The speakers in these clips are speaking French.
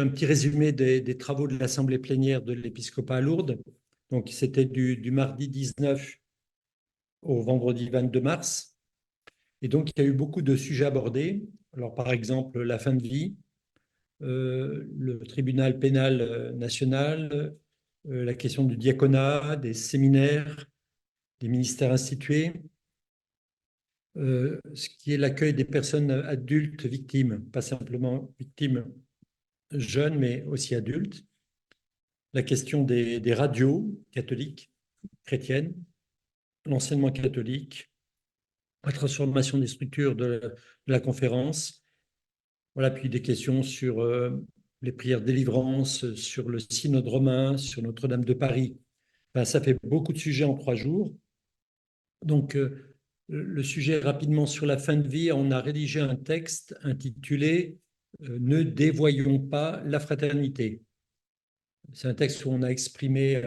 un petit résumé des travaux de l'Assemblée plénière de l'Épiscopat à Lourdes. Donc, c'était du mardi 19 au vendredi 22 mars. Et donc, il y a eu beaucoup de sujets abordés. Alors, par exemple, la fin de vie, le tribunal pénal national, la question du diaconat, des séminaires, des ministères institués, ce qui est l'accueil des personnes adultes victimes, pas simplement victimes jeunes, mais aussi adultes. La question des radios catholiques, chrétiennes, l'enseignement catholique, la transformation des structures de la conférence. Voilà, puis des questions sur les prières de délivrance, sur le synode romain, sur Notre-Dame de Paris. Enfin, ça fait beaucoup de sujets en 3 jours. Donc, le sujet rapidement sur la fin de vie, on a rédigé un texte intitulé Ne dévoyons pas la fraternité. C'est un texte où on a exprimé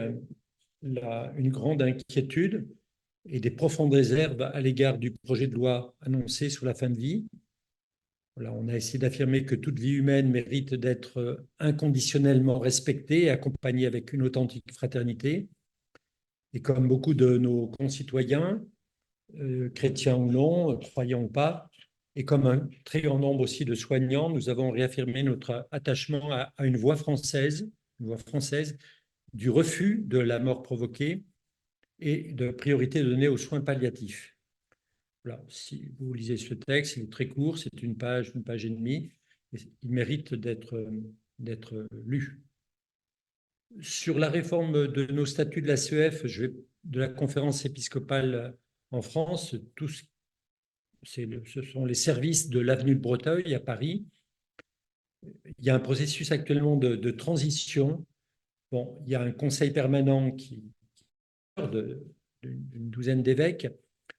une grande inquiétude et des profondes réserves à l'égard du projet de loi annoncé sur la fin de vie. Voilà, on a essayé d'affirmer que toute vie humaine mérite d'être inconditionnellement respectée et accompagnée avec une authentique fraternité. Et comme beaucoup de nos concitoyens, chrétiens ou non, croyants ou pas, et comme un très grand nombre aussi de soignants, nous avons réaffirmé notre attachement à une voix française du refus de la mort provoquée et de priorité donnée aux soins palliatifs. Voilà. Si vous lisez ce texte, il est très court, c'est une page et demie, et il mérite d'être lu. Sur la réforme de nos statuts de la CEF, de la conférence épiscopale en France, ce sont les services de l'avenue de Breteuil à Paris. Il y a un processus actuellement de transition. Bon, il y a un conseil permanent d'une douzaine d'évêques,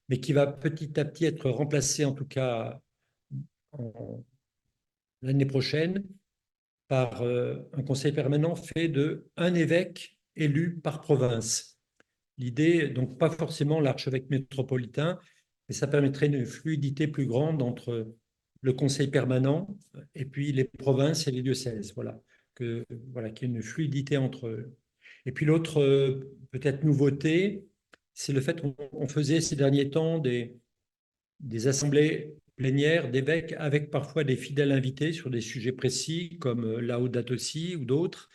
mais qui va petit à petit être remplacé, en tout cas l'année prochaine, par un conseil permanent fait de un évêque élu par province. L'idée, donc pas forcément l'archevêque métropolitain, mais ça permettrait une fluidité plus grande entre le conseil permanent et puis les provinces et les diocèses. Voilà, qu'il y ait une fluidité entre eux. Et puis l'autre peut-être nouveauté, c'est le fait qu'on faisait ces derniers temps des assemblées plénières d'évêques avec parfois des fidèles invités sur des sujets précis comme Laudato Si ou d'autres.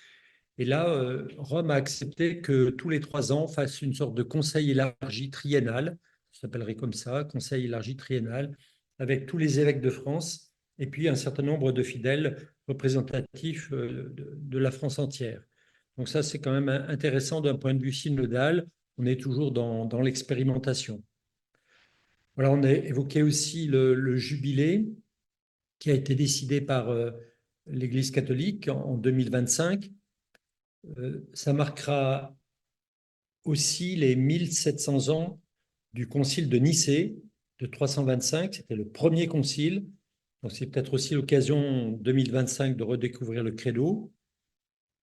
Et là, Rome a accepté que tous les 3 ans fasse une sorte de conseil élargi triennal, ça s'appellerait comme ça, conseil élargi triennal, avec tous les évêques de France et puis un certain nombre de fidèles représentatifs de la France entière. Donc ça, c'est quand même intéressant d'un point de vue synodal. On est toujours dans l'expérimentation. Voilà, on a évoqué aussi le jubilé qui a été décidé par l'Église catholique en 2025. Ça marquera aussi les 1700 ans du concile de Nicée de 325. C'était le premier concile. Donc c'est peut-être aussi l'occasion 2025 de redécouvrir le credo.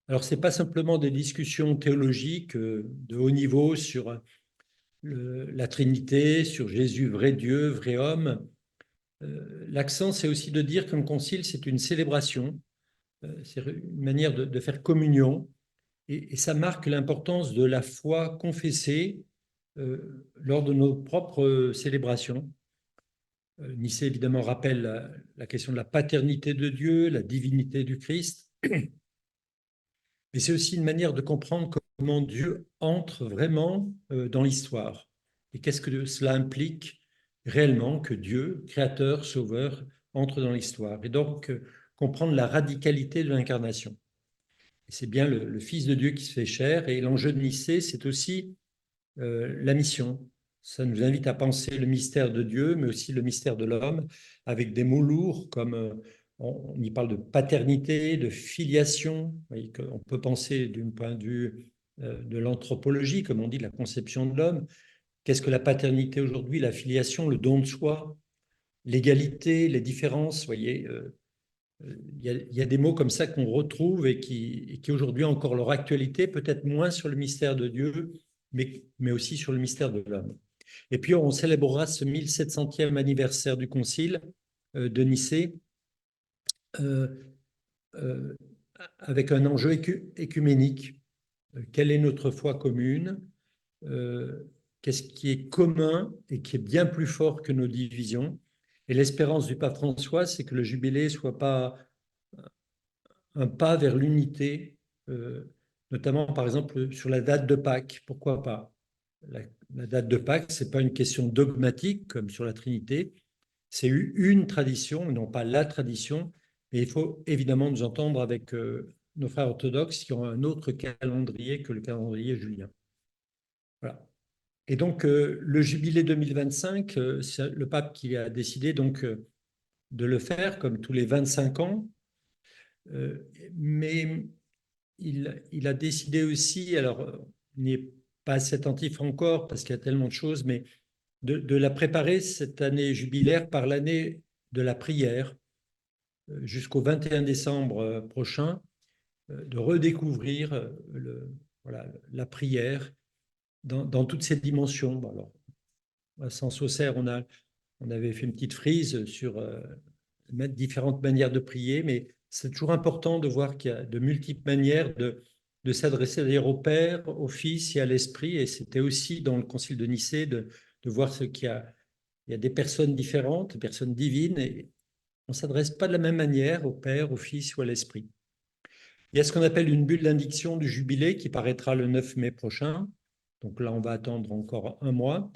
Alors ce n'est pas simplement des discussions théologiques de haut niveau sur la Trinité, sur Jésus, vrai Dieu, vrai homme. L'accent, c'est aussi de dire qu'un concile, c'est une célébration, c'est une manière de faire communion, et ça marque l'importance de la foi confessée lors de nos propres célébrations. Nicée, évidemment, rappelle la question de la paternité de Dieu, la divinité du Christ, mais c'est aussi une manière de comprendre comment Dieu entre vraiment dans l'histoire. Et qu'est-ce que cela implique réellement que Dieu, créateur, sauveur, entre dans l'histoire. Et donc, comprendre la radicalité de l'incarnation. Et c'est bien le Fils de Dieu qui se fait chair. Et l'enjeu de Nicée, c'est aussi la mission. Ça nous invite à penser le mystère de Dieu, mais aussi le mystère de l'homme, avec des mots lourds comme on y parle de paternité, de filiation. On peut penser d'un point de vue de l'anthropologie, comme on dit, la conception de l'homme. Qu'est-ce que la paternité aujourd'hui? La filiation, le don de soi, l'égalité, les différences. Vous voyez, il y a des mots comme ça qu'on retrouve et qui aujourd'hui ont encore leur actualité, peut-être moins sur le mystère de Dieu, mais aussi sur le mystère de l'homme. Et puis on célébrera ce 1700e anniversaire du concile de Nicée avec un enjeu écuménique. Quelle est notre foi commune? Qu'est-ce qui est commun et qui est bien plus fort que nos divisions? Et l'espérance du pape François, c'est que le jubilé ne soit pas un pas vers l'unité, notamment par exemple sur la date de Pâques. Pourquoi pas? La date de Pâques, ce n'est pas une question dogmatique comme sur la Trinité, c'est une tradition, non pas la tradition, mais il faut évidemment nous entendre avec nos frères orthodoxes qui ont un autre calendrier que le calendrier julien. Voilà. Et donc, le jubilé 2025, c'est le pape qui a décidé donc de le faire comme tous les 25 ans, mais il a décidé aussi, alors il n'est pas assez attentif encore parce qu'il y a tellement de choses, mais de la préparer cette année jubilaire par l'année de la prière jusqu'au 21 décembre prochain, de redécouvrir voilà, la prière dans toutes ses dimensions. Alors, à Sens-Auxerre, on avait fait une petite frise sur différentes manières de prier, mais c'est toujours important de voir qu'il y a de multiples manières de s'adresser d'ailleurs au Père, au Fils et à l'Esprit. Et c'était aussi dans le Concile de Nicée de voir ce qu'il y a. Il y a des personnes différentes, des personnes divines, et on ne s'adresse pas de la même manière au Père, au Fils ou à l'Esprit. Il y a ce qu'on appelle une bulle d'indiction du jubilé qui paraîtra le 9 mai prochain. Donc là, on va attendre encore un mois.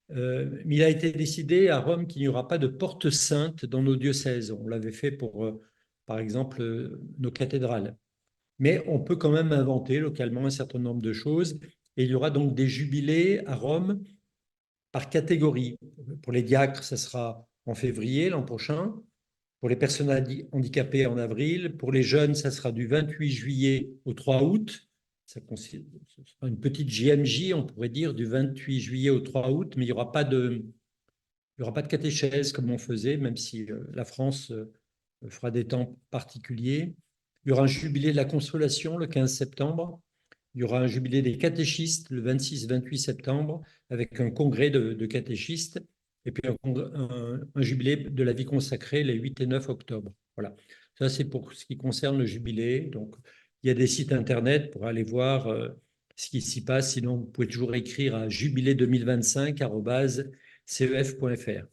Mais il a été décidé à Rome qu'il n'y aura pas de porte sainte dans nos diocèses. On l'avait fait pour, par exemple, nos cathédrales. Mais on peut quand même inventer localement un certain nombre de choses. Et il y aura donc des jubilés à Rome par catégorie. Pour les diacres, ça sera en février l'an prochain. Pour les personnes handicapées, en avril. Pour les jeunes, ça sera du 28 juillet au 3 août. Ça sera une petite JMJ, on pourrait dire, du 28 juillet au 3 août, mais il n'y aura pas de catéchèse comme on faisait, même si la France fera des temps particuliers. Il y aura un jubilé de la Consolation le 15 septembre. Il y aura un jubilé des catéchistes le 26-28 septembre avec un congrès de catéchistes et puis un jubilé de la vie consacrée les 8 et 9 octobre. Voilà. Ça, c'est pour ce qui concerne le jubilé. Donc, il y a des sites internet pour aller voir ce qui s'y passe. Sinon, vous pouvez toujours écrire à jubilé2025@cef.fr.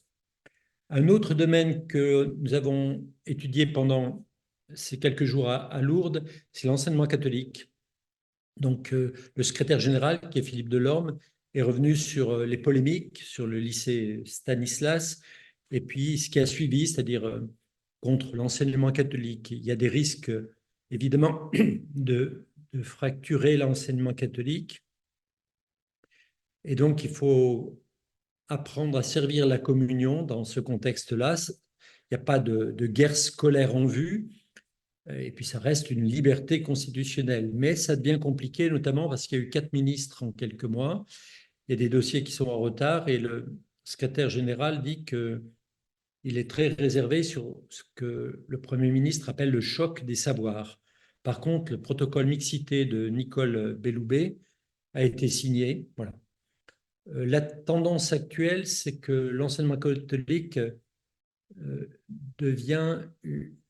Un autre domaine que nous avons étudié pendant ces quelques jours à Lourdes, c'est l'enseignement catholique. Donc, le secrétaire général, qui est Philippe Delorme, est revenu sur les polémiques sur le lycée Stanislas et puis ce qui a suivi, c'est-à-dire contre l'enseignement catholique. Il y a des risques, évidemment, de fracturer l'enseignement catholique. Et donc, il faut apprendre à servir la communion dans ce contexte-là. Il n'y a pas de guerre scolaire en vue. Et puis, ça reste une liberté constitutionnelle. Mais ça devient compliqué, notamment parce qu'il y a eu 4 ministres en quelques mois. Il y a des dossiers qui sont en retard et le secrétaire général dit qu'il est très réservé sur ce que le Premier ministre appelle le choc des savoirs. Par contre, le protocole mixité de Nicole Belloubet a été signé. Voilà. La tendance actuelle, c'est que l'enseignement catholique devient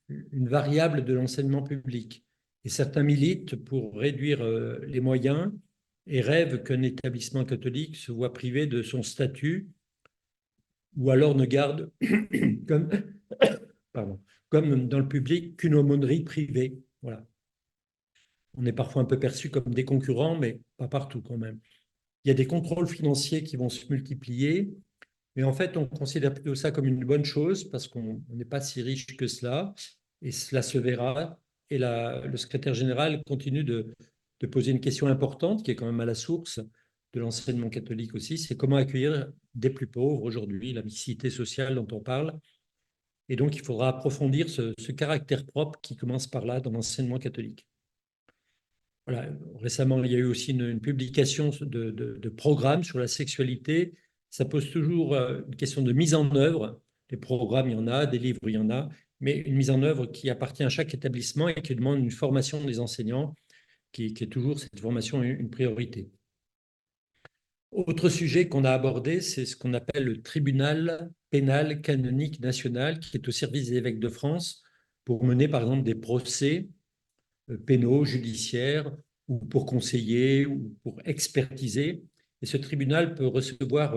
une variable de l'enseignement public. Et certains militent pour réduire les moyens et rêvent qu'un établissement catholique se voit privé de son statut ou alors ne garde comme, comme dans le public qu'une aumônerie privée. Voilà. On est parfois un peu perçu comme des concurrents, mais pas partout quand même. Il y a des contrôles financiers qui vont se multiplier, mais en fait, on considère plutôt ça comme une bonne chose parce qu'on n'est pas si riche que cela, et cela se verra. Et le secrétaire général continue de poser une question importante qui est quand même à la source de l'enseignement catholique aussi, c'est comment accueillir des plus pauvres aujourd'hui, la mixité sociale dont on parle. Et donc, il faudra approfondir ce caractère propre qui commence par là dans l'enseignement catholique. Voilà. Récemment, il y a eu aussi une publication de programmes sur la sexualité. Ça pose toujours une question de mise en œuvre. Des programmes, il y en a, des livres, il y en a, mais une mise en œuvre qui appartient à chaque établissement et qui demande une formation des enseignants, qui est toujours cette formation une priorité. Autre sujet qu'on a abordé, c'est ce qu'on appelle le tribunal pénal canonique national, qui est au service des évêques de France pour mener, par exemple, des procès pénaux, judiciaires, ou pour conseiller, ou pour expertiser. Et ce tribunal peut recevoir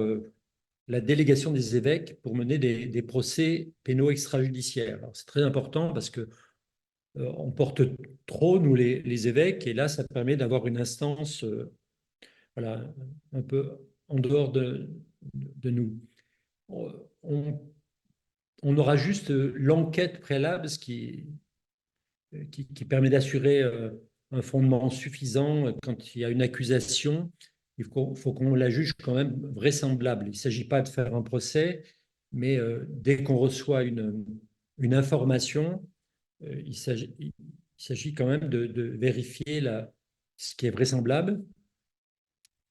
la délégation des évêques pour mener des procès pénaux extrajudiciaires. C'est très important parce que on porte trop, nous, les évêques, et là, ça permet d'avoir une instance voilà, un peu en dehors de nous. On, on aura juste l'enquête préalable, ce qui permet d'assurer un fondement suffisant quand il y a une accusation. Il faut qu'on la juge quand même vraisemblable. Il ne s'agit pas de faire un procès, mais dès qu'on reçoit une information, il s'agit quand même de vérifier ce qui est vraisemblable.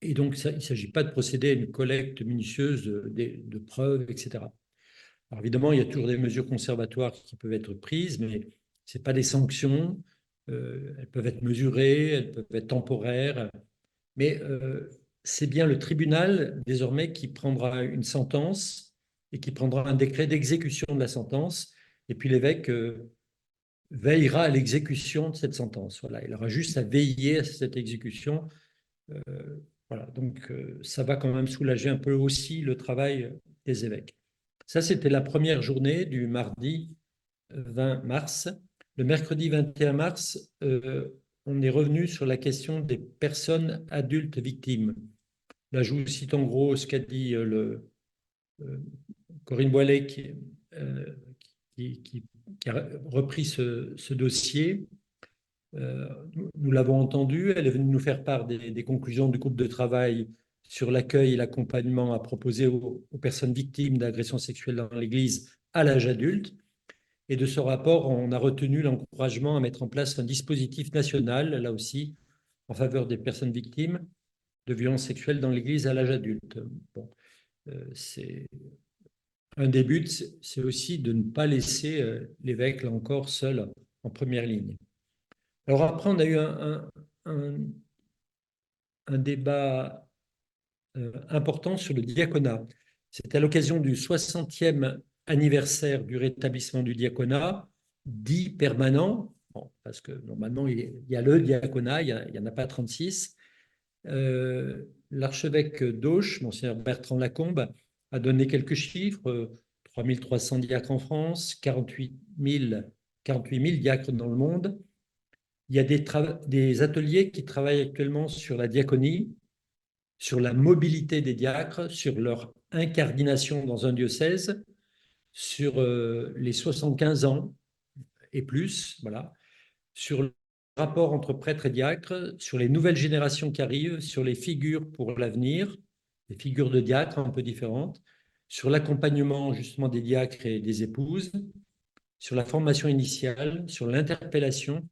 Et donc, il ne s'agit pas de procéder à une collecte minutieuse de preuves, etc. Alors évidemment, il y a toujours des mesures conservatoires qui peuvent être prises, mais ce n'est pas des sanctions. Elles peuvent être mesurées, elles peuvent être temporaires, mais c'est bien le tribunal désormais qui prendra une sentence et qui prendra un décret d'exécution de la sentence, et puis l'évêque veillera à l'exécution de cette sentence. Voilà, il aura juste à veiller à cette exécution. Voilà, donc ça va quand même soulager un peu aussi le travail des évêques. Ça, c'était la première journée du mardi 20 mars. Le mercredi 21 mars, on est revenu sur la question des personnes adultes victimes. Là, je vous cite en gros ce qu'a dit Corinne Boilet qui a repris ce dossier. Nous l'avons entendu, elle est venue nous faire part des conclusions du groupe de travail sur l'accueil et l'accompagnement à proposer aux personnes victimes d'agressions sexuelles dans l'Église à l'âge adulte. Et de ce rapport, on a retenu l'encouragement à mettre en place un dispositif national, là aussi, en faveur des personnes victimes de violences sexuelles dans l'Église à l'âge adulte. Bon, c'est un des buts, c'est aussi de ne pas laisser l'évêque, là encore, seul en première ligne. Alors après, on a eu un débat important sur le diaconat. C'est à l'occasion du 60e anniversaire du rétablissement du diaconat, dit permanent, bon, parce que normalement, il y a le diaconat, il n'y en a pas 36. L'archevêque d'Auch, monseigneur Bertrand Lacombe, a donné quelques chiffres, 3300 diacres en France, 48 000 diacres dans le monde. Il y a des ateliers qui travaillent actuellement sur la diaconie, sur la mobilité des diacres, sur leur incardination dans un diocèse, sur les 75 ans et plus, voilà, sur le rapport entre prêtres et diacres, sur les nouvelles générations qui arrivent, sur les figures pour l'avenir, les figures de diacres un peu différentes, sur l'accompagnement justement des diacres et des épouses, sur la formation initiale, sur l'interpellation,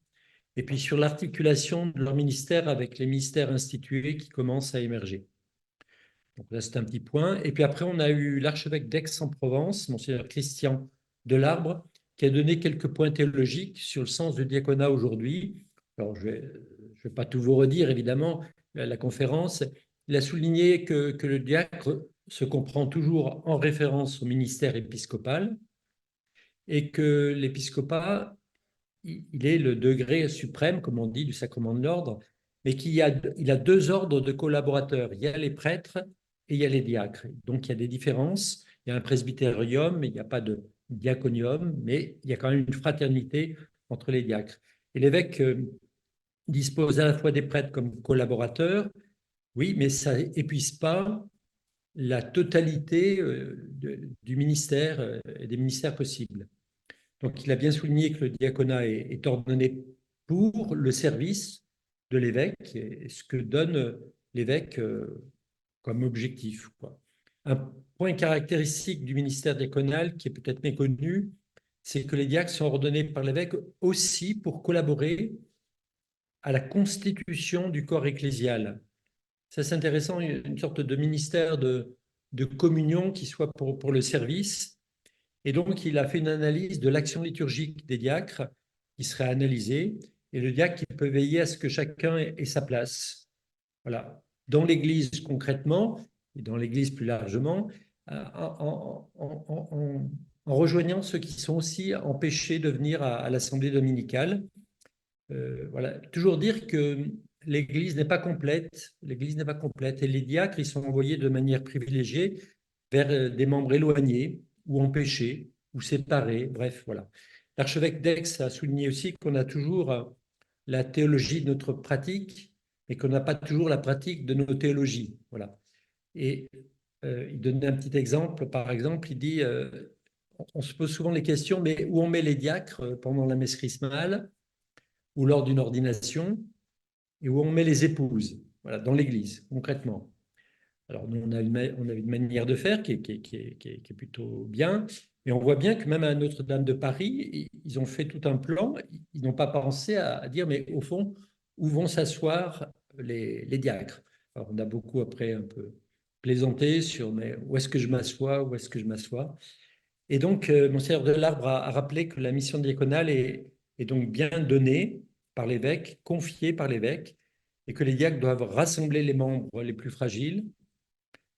et puis sur l'articulation de leur ministère avec les ministères institués qui commencent à émerger. Donc là, c'est un petit point. Et puis après, on a eu l'archevêque d'Aix-en-Provence, monseigneur Christian Delarbre, qui a donné quelques points théologiques sur le sens du diaconat aujourd'hui. Alors, je vais pas tout vous redire, évidemment, la conférence. Il a souligné que le diacre se comprend toujours en référence au ministère épiscopal et que l'épiscopat, il est le degré suprême, comme on dit, du sacrement de l'ordre, mais il a deux ordres de collaborateurs. Il y a les prêtres et il y a les diacres. Donc, il y a des différences. Il y a un presbytérium, mais il n'y a pas de diaconium, mais il y a quand même une fraternité entre les diacres. Et l'évêque dispose à la fois des prêtres comme collaborateurs, oui, mais ça n'épuise pas la totalité du ministère et des ministères possibles. Donc, il a bien souligné que le diaconat est ordonné pour le service de l'évêque et ce que donne l'évêque comme objectif, quoi. Un point caractéristique du ministère diaconal qui est peut-être méconnu, c'est que les diacres sont ordonnés par l'évêque aussi pour collaborer à la constitution du corps ecclésial. Ça, c'est intéressant, une sorte de ministère de communion qui soit pour le service. Et donc, il a fait une analyse de l'action liturgique des diacres qui serait analysée, et le diacre qui peut veiller à ce que chacun ait sa place. Voilà. Dans l'Église concrètement, et dans l'Église plus largement, en rejoignant ceux qui sont aussi empêchés de venir à l'assemblée dominicale. voilà, toujours dire que l'Église n'est pas complète, l'Église n'est pas complète, et les diacres, ils sont envoyés de manière privilégiée vers des membres éloignés ou empêchés ou séparés, bref, voilà. L'archevêque d'Aix a souligné aussi qu'on a toujours la théologie de notre pratique, mais qu'on n'a pas toujours la pratique de nos théologies, voilà. Et il donnait un petit exemple, par exemple, il dit, on se pose souvent les questions, mais où on met les diacres pendant la messe chrismale ou lors d'une ordination, et où on met les épouses, voilà, dans l'Église, concrètement. Alors, nous, on a une manière de faire qui est plutôt bien, et on voit bien que même à Notre-Dame de Paris, ils ont fait tout un plan, ils n'ont pas pensé à dire, mais au fond, où vont s'asseoir les diacres. Alors, on a beaucoup après un peu plaisanté sur, mais où est-ce que je m'assois, où est-ce que je m'assois. Et donc, Monseigneur Delarbre a rappelé que la mission diaconale est donc bien donnée par l'évêque, confiée par l'évêque, et que les diacres doivent rassembler les membres les plus fragiles,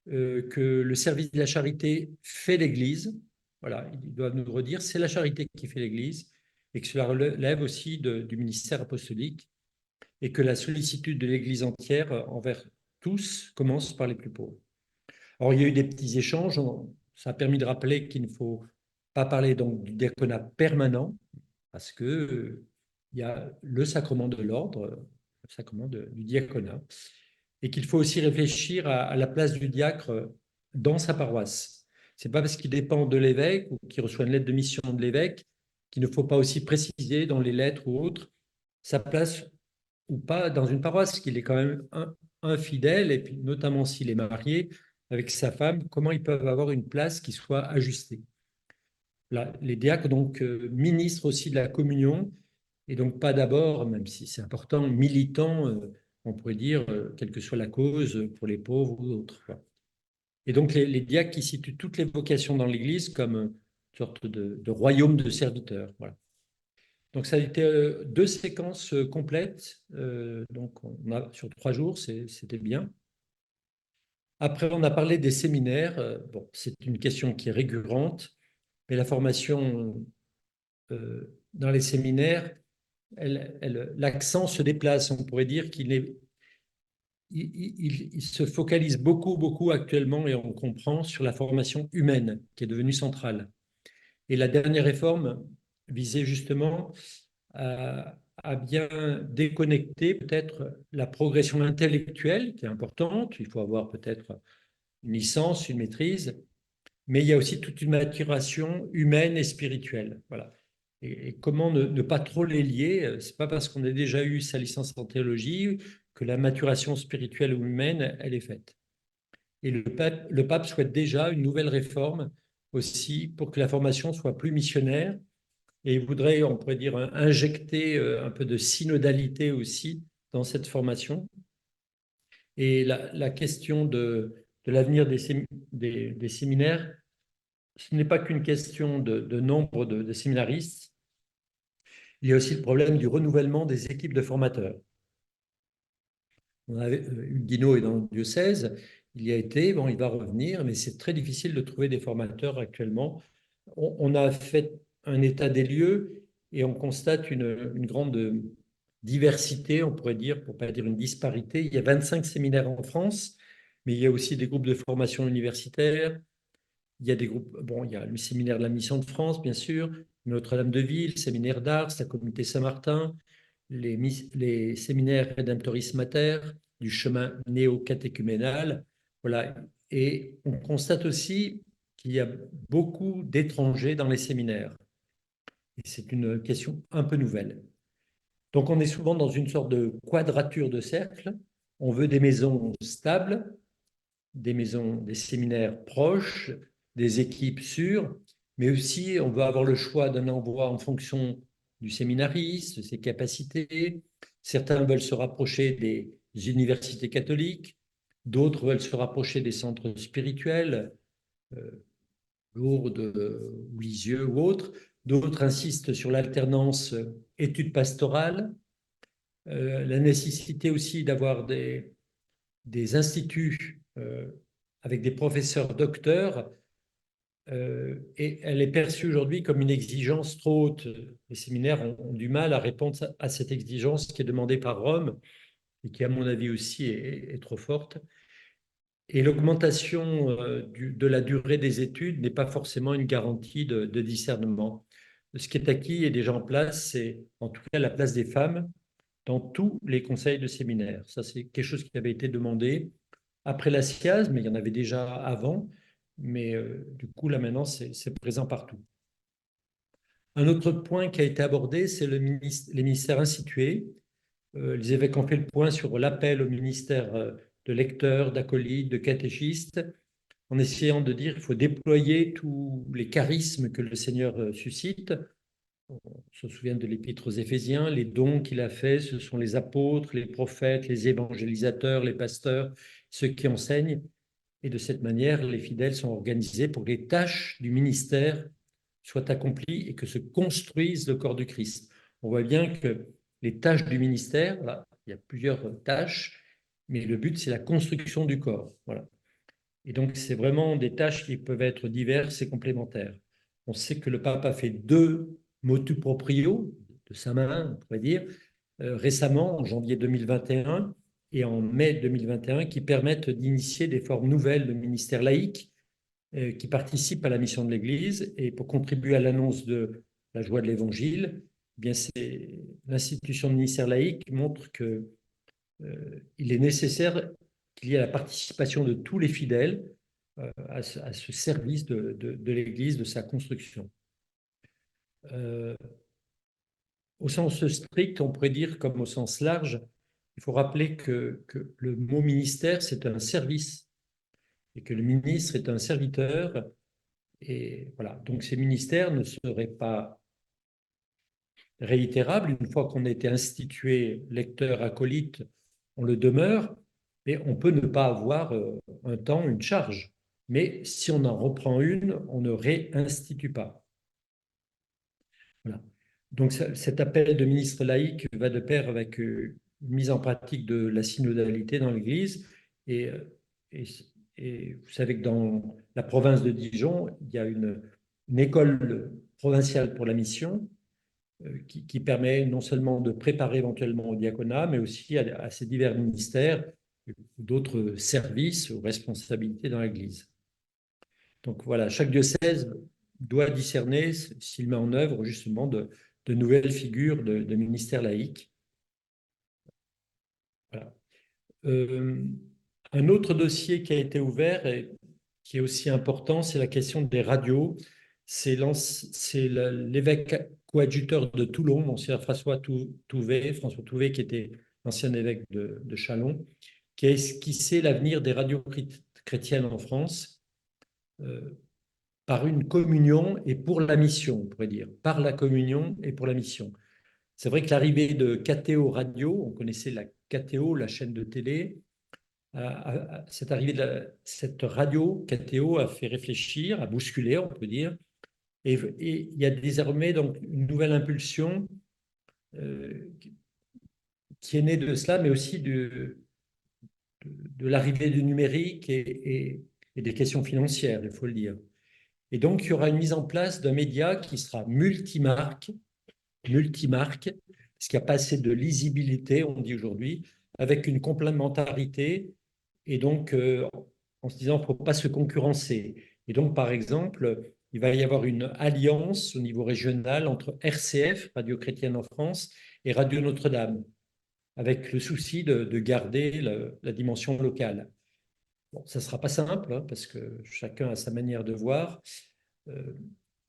que le service de la charité fait l'Église. Voilà, ils doivent nous redire, c'est la charité qui fait l'Église, et que cela relève aussi du ministère apostolique, et que la sollicitude de l'Église entière envers tous commence par les plus pauvres. Alors, il y a eu des petits échanges. Ça a permis de rappeler qu'il ne faut pas parler donc du diaconat permanent, parce que il y a le sacrement de l'ordre, le sacrement du diaconat, et qu'il faut aussi réfléchir à la place du diacre dans sa paroisse. C'est pas parce qu'il dépend de l'évêque ou qu'il reçoit une lettre de mission de l'évêque qu'il ne faut pas aussi préciser dans les lettres ou autres sa place ou pas dans une paroisse, qu'il est quand même un fidèle, et puis notamment s'il est marié avec sa femme, comment ils peuvent avoir une place qui soit ajustée. Là, les diacres donc ministrent aussi de la communion, et donc pas d'abord, même si c'est important, militants, on pourrait dire, quelle que soit la cause, pour les pauvres ou autres. Et donc les diacres qui situent toutes les vocations dans l'Église comme une sorte de royaume de serviteurs. Voilà. Donc ça a été deux séquences complètes, donc on a, sur 3 jours, c'était bien. Après, on a parlé des séminaires. Bon, c'est une question qui est récurrente, mais la formation dans les séminaires, l'accent se déplace. On pourrait dire il se focalise beaucoup, beaucoup actuellement, et on comprend, sur la formation humaine, qui est devenue centrale. Et la dernière réforme visait justement à bien déconnecter peut-être la progression intellectuelle, qui est importante. Il faut avoir peut-être une licence, une maîtrise, mais il y a aussi toute une maturation humaine et spirituelle. Voilà. Et comment ne pas trop les lier? C'est pas parce qu'on a déjà eu sa licence en théologie que la maturation spirituelle ou humaine, elle est faite. Et le pape souhaite déjà une nouvelle réforme aussi pour que la formation soit plus missionnaire. Et il voudrait, on pourrait dire, injecter un peu de synodalité aussi dans cette formation. Et la question de l'avenir des séminaires, ce n'est pas qu'une question de nombre de séminaristes. Il y a aussi le problème du renouvellement des équipes de formateurs. On avait, Hugues Guinaud est dans le diocèse, il y a été, bon, il va revenir, mais c'est très difficile de trouver des formateurs actuellement. On a fait un état des lieux et on constate une grande diversité, on pourrait dire, pour ne pas dire une disparité. Il y a 25 séminaires en France, mais il y a aussi des groupes de formation universitaire. Il y a des groupes, bon, il y a le séminaire de la Mission de France, bien sûr, Notre-Dame-de-Ville, le séminaire d'Ars, la communauté Saint-Martin, les séminaires Redemptoris Mater, du chemin néo-catéchuménal. Voilà. Et on constate aussi qu'il y a beaucoup d'étrangers dans les séminaires. Et c'est une question un peu nouvelle. Donc on est souvent dans une sorte de quadrature de cercle. On veut des maisons stables, des maisons, des séminaires proches, des équipes sûres, mais aussi on veut avoir le choix d'un endroit en fonction du séminariste, de ses capacités. Certains veulent se rapprocher des universités catholiques, d'autres veulent se rapprocher des centres spirituels, Lourdes ou Lisieux ou autres. D'autres insistent sur l'alternance études pastorales, la nécessité aussi d'avoir des instituts avec des professeurs docteurs et elle est perçue aujourd'hui comme une exigence trop haute. Les séminaires ont du mal à répondre à cette exigence qui est demandée par Rome et qui, à mon avis aussi, est trop forte. Et l'augmentation de la durée des études n'est pas forcément une garantie de discernement. Ce qui est acquis et déjà en place, c'est en tout cas la place des femmes dans tous les conseils de séminaire. Ça, c'est quelque chose qui avait été demandé après la SIAZ, mais il y en avait déjà avant. Mais du coup, là maintenant, c'est présent partout. Un autre point qui a été abordé, c'est les ministères institués. Les évêques ont fait le point sur l'appel au ministère de lecteurs, d'acolytes, de catéchistes, en essayant de dire qu'il faut déployer tous les charismes que le Seigneur suscite. On se souvient de l'épître aux Éphésiens, les dons qu'il a faits, ce sont les apôtres, les prophètes, les évangélisateurs, les pasteurs, ceux qui enseignent. Et de cette manière, les fidèles sont organisés pour que les tâches du ministère soient accomplies et que se construise le corps du Christ. On voit bien que les tâches du ministère, là, il y a plusieurs tâches, mais le but, c'est la construction du corps. Voilà. Et donc, c'est vraiment des tâches qui peuvent être diverses et complémentaires. On sait que le pape a fait 2 motu proprio, de sa main, on pourrait dire, récemment, en janvier 2021 et en mai 2021, qui permettent d'initier des formes nouvelles de ministère laïque qui participent à la mission de l'Église. Et pour contribuer à l'annonce de la joie de l'Évangile, eh bien, l'institution de ministère laïque montre que il est nécessaire qu'il y ait la participation de tous les fidèles à ce service de l'Église, de sa construction. Au sens strict, on pourrait dire, comme au sens large, il faut rappeler que le mot ministère, c'est un service et que le ministre est un serviteur. Et voilà, donc ces ministères ne seraient pas réitérables. Une fois qu'on a été institué lecteur, acolyte, on le demeure, mais on peut ne pas avoir un temps, une charge. Mais si on en reprend une, on ne réinstitue pas. Voilà. Donc cet appel de ministre laïque va de pair avec une mise en pratique de la synodalité dans l'Église. Et, et, et vous savez que dans la province de Dijon, il y a une école provinciale pour la mission qui permet non seulement de préparer éventuellement au diaconat, mais aussi à ces divers ministères d'autres services ou responsabilités dans l'Église. Donc voilà, chaque diocèse doit discerner s'il met en œuvre justement de nouvelles figures de ministères laïques. Voilà. Un autre dossier qui a été ouvert et qui est aussi important, c'est la question des radios. C'est l'évêque coadjuteur de Toulon, Monseigneur François Touvet, qui était l'ancien évêque de Châlons, qui a esquissé l'avenir des radios chrétiennes en France par une communion et pour la mission, on pourrait dire, par la communion et pour la mission. C'est vrai que l'arrivée de KTO Radio, on connaissait la KTO, la chaîne de télé, cette arrivée cette radio KTO a fait réfléchir, a bousculé, on peut dire, et il y a désormais donc une nouvelle impulsion qui est née de cela, mais aussi de l'arrivée du numérique et des questions financières, il faut le dire. Et donc, il y aura une mise en place d'un média qui sera multimarque, parce qu'il n'y a pas assez de lisibilité, on dit aujourd'hui, avec une complémentarité, et donc en se disant qu'il ne faut pas se concurrencer. Et donc, par exemple, il va y avoir une alliance au niveau régional entre RCF, Radio Chrétienne en France, et Radio Notre-Dame, avec le souci de garder la dimension locale. Bon, ça ne sera pas simple, hein, parce que chacun a sa manière de voir. Il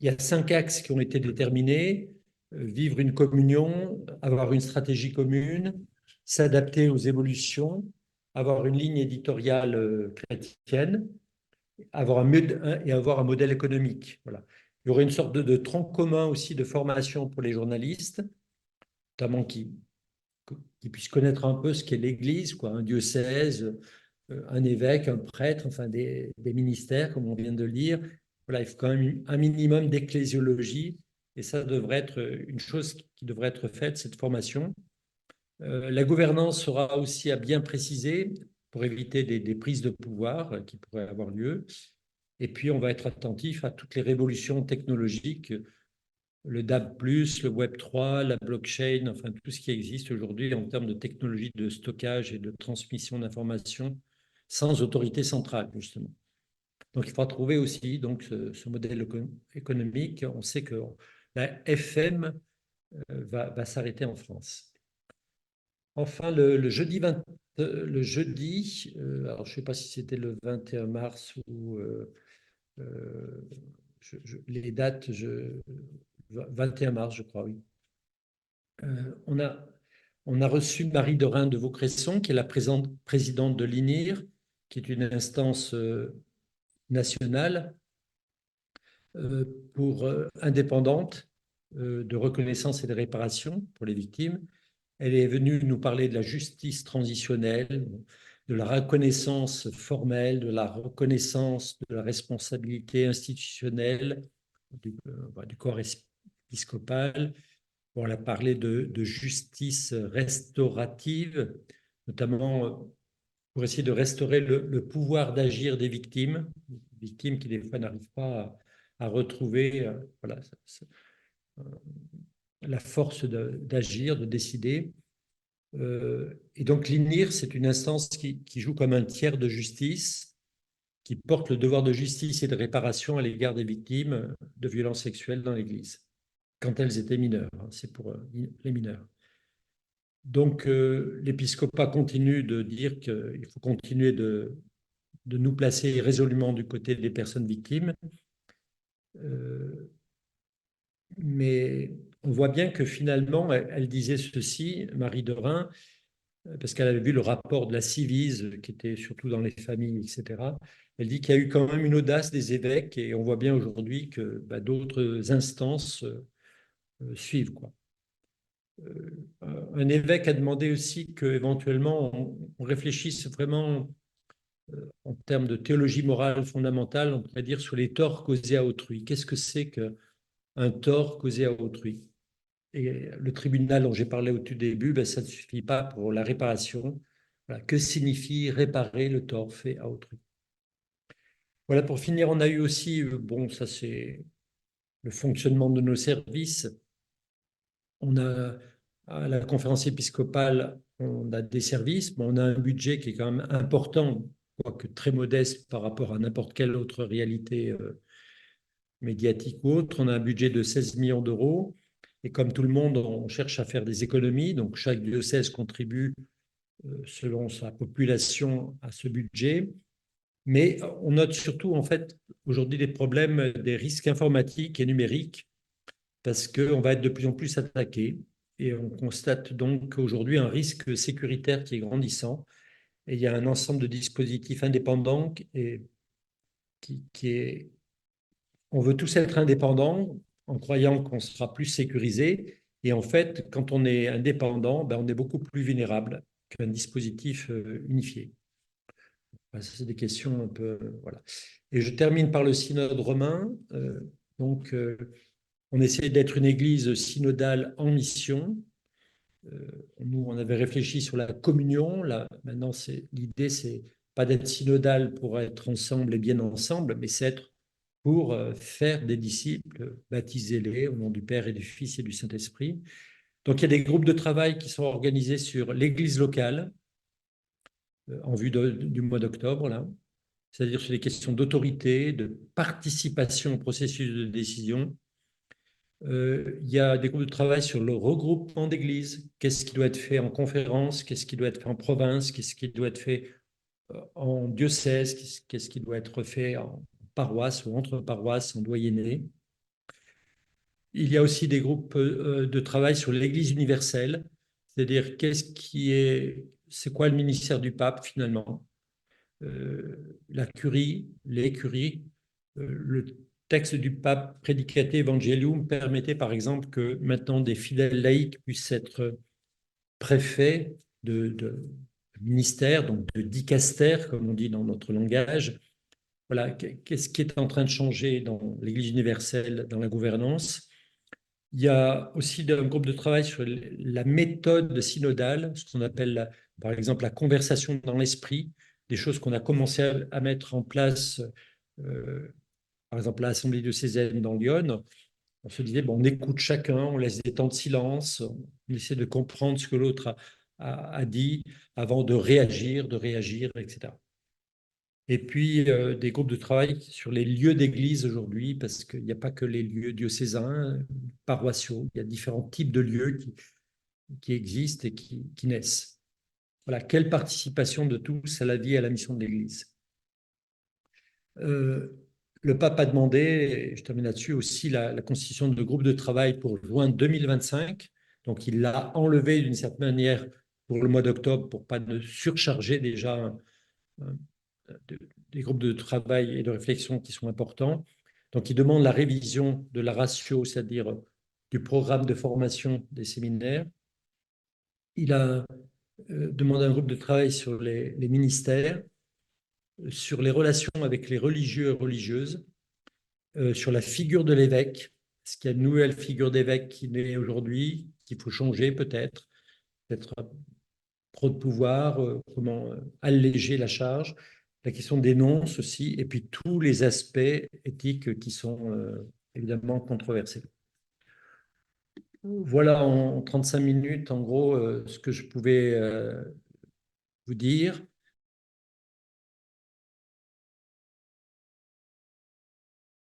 y a 5 axes qui ont été déterminés. Vivre une communion, avoir une stratégie commune, s'adapter aux évolutions, avoir une ligne éditoriale chrétienne, avoir un modèle économique. Voilà. Il y aurait une sorte de tronc commun aussi de formation pour les journalistes, notamment qui puissent connaître un peu ce qu'est l'Église, quoi, un diocèse, un évêque, un prêtre, enfin des ministères, comme on vient de le dire. Voilà, il faut quand même un minimum d'ecclésiologie, et ça devrait être une chose qui devrait être faite, cette formation. La gouvernance sera aussi à bien préciser pour éviter des prises de pouvoir qui pourraient avoir lieu. Et puis, on va être attentif à toutes les révolutions technologiques, le DAB+, le Web3, la blockchain, enfin tout ce qui existe aujourd'hui en termes de technologie de stockage et de transmission d'informations sans autorité centrale, justement. Donc, il faudra trouver aussi donc, ce modèle économique. On sait que la FM va s'arrêter en France. Enfin, le jeudi, alors je ne sais pas si c'était le 21 mars ou les dates, 21 mars, je crois, oui. On a reçu Marie Dorin de Vaucresson, qui est la présidente de l'INIR, qui est une instance nationale indépendante de reconnaissance et de réparation pour les victimes. Elle est venue nous parler de la justice transitionnelle, de la reconnaissance formelle, de la reconnaissance de la responsabilité institutionnelle du corps épiscopal. Bon, elle a parlé de justice restaurative, notamment pour essayer de restaurer le pouvoir d'agir des victimes qui des fois n'arrivent pas à retrouver voilà, la force d'agir, de décider. Et donc l'INIR, c'est une instance qui joue comme un tiers de justice, qui porte le devoir de justice et de réparation à l'égard des victimes de violences sexuelles dans l'Église, quand elles étaient mineures. C'est pour les mineurs. Donc l'épiscopat continue de dire qu'il faut continuer de nous placer résolument du côté des personnes victimes. Mais on voit bien que finalement, elle disait ceci, Marie Dorin, parce qu'elle avait vu le rapport de la Civise, qui était surtout dans les familles, etc. Elle dit qu'il y a eu quand même une audace des évêques, et on voit bien aujourd'hui que d'autres instances suivent, quoi. Un évêque a demandé aussi qu'éventuellement on réfléchisse vraiment en termes de théologie morale fondamentale, on pourrait dire sur les torts causés à autrui. Qu'est-ce que c'est qu'un tort causé à autrui? Et le tribunal dont j'ai parlé au tout début, ça ne suffit pas pour la réparation. Voilà. Que signifie réparer le tort fait à autrui? Voilà, pour finir, on a eu aussi, bon, ça c'est le fonctionnement de nos services. On a, à la conférence épiscopale, on a des services, mais on a un budget qui est quand même important, quoique très modeste par rapport à n'importe quelle autre réalité médiatique ou autre. On a un budget de 16 millions d'euros. Et comme tout le monde, on cherche à faire des économies. Donc, chaque diocèse contribue selon sa population à ce budget. Mais on note surtout, en fait, aujourd'hui des problèmes, des risques informatiques et numériques, parce qu'on va être de plus en plus attaqué. Et on constate donc aujourd'hui un risque sécuritaire qui est grandissant. Et il y a un ensemble de dispositifs indépendants et qui est... On veut tous être indépendants en croyant qu'on sera plus sécurisé. Et en fait, quand on est indépendant, on est beaucoup plus vulnérable qu'un dispositif unifié. Ça, c'est des questions un peu... Voilà. Et je termine par le synode romain. On essaie d'être une église synodale en mission. Nous, on avait réfléchi sur la communion. Là, maintenant, l'idée, c'est pas d'être synodal pour être ensemble et bien ensemble, mais c'est être pour faire des disciples, baptisez-les au nom du Père et du Fils et du Saint-Esprit. Donc, il y a des groupes de travail qui sont organisés sur l'église locale en vue du mois d'octobre, là. C'est-à-dire sur les questions d'autorité, de participation au processus de décision. Il y a des groupes de travail sur le regroupement d'églises. Qu'est-ce qui doit être fait en conférence? Qu'est-ce qui doit être fait en province? Qu'est-ce qui doit être fait en diocèse? Qu'est-ce qui doit être fait en paroisse ou entre paroisses, en doyenné? Il y a aussi des groupes de travail sur l'Église universelle, c'est-à-dire c'est quoi le ministère du pape finalement? La curie, les curies, le texte du pape Predicate Evangelium permettait par exemple que maintenant des fidèles laïcs puissent être préfets de ministères, donc de dicastères, comme on dit dans notre langage. Voilà, qu'est-ce qui est en train de changer dans l'Église universelle, dans la gouvernance? Il y a aussi un groupe de travail sur la méthode synodale, ce qu'on appelle par exemple la conversation dans l'esprit, des choses qu'on a commencé à mettre en place par exemple à l'Assemblée diocésaine dans Lyon, on se disait, bon, on écoute chacun, on laisse des temps de silence, on essaie de comprendre ce que l'autre a dit avant de réagir, etc. Et puis, des groupes de travail sur les lieux d'église aujourd'hui, parce qu'il n'y a pas que les lieux diocésains, paroissiaux, il y a différents types de lieux qui existent et qui naissent. Voilà, quelle participation de tous à la vie et à la mission de l'Église. Le pape a demandé, et je termine là-dessus, aussi la constitution de groupes de travail pour juin 2025. Donc, il l'a enlevé d'une certaine manière pour le mois d'octobre pour ne pas surcharger déjà des groupes de travail et de réflexion qui sont importants. Donc, il demande la révision de la ratio, c'est-à-dire du programme de formation des séminaires. Il a demandé un groupe de travail sur les ministères, sur les relations avec les religieux et religieuses, sur la figure de l'évêque. Est-ce qu'il y a une nouvelle figure d'évêque qui naît aujourd'hui, qu'il faut changer peut-être trop de pouvoir, comment alléger la charge, la question des nonces aussi, et puis tous les aspects éthiques qui sont évidemment controversés. Voilà en 35 minutes, en gros, ce que je pouvais vous dire.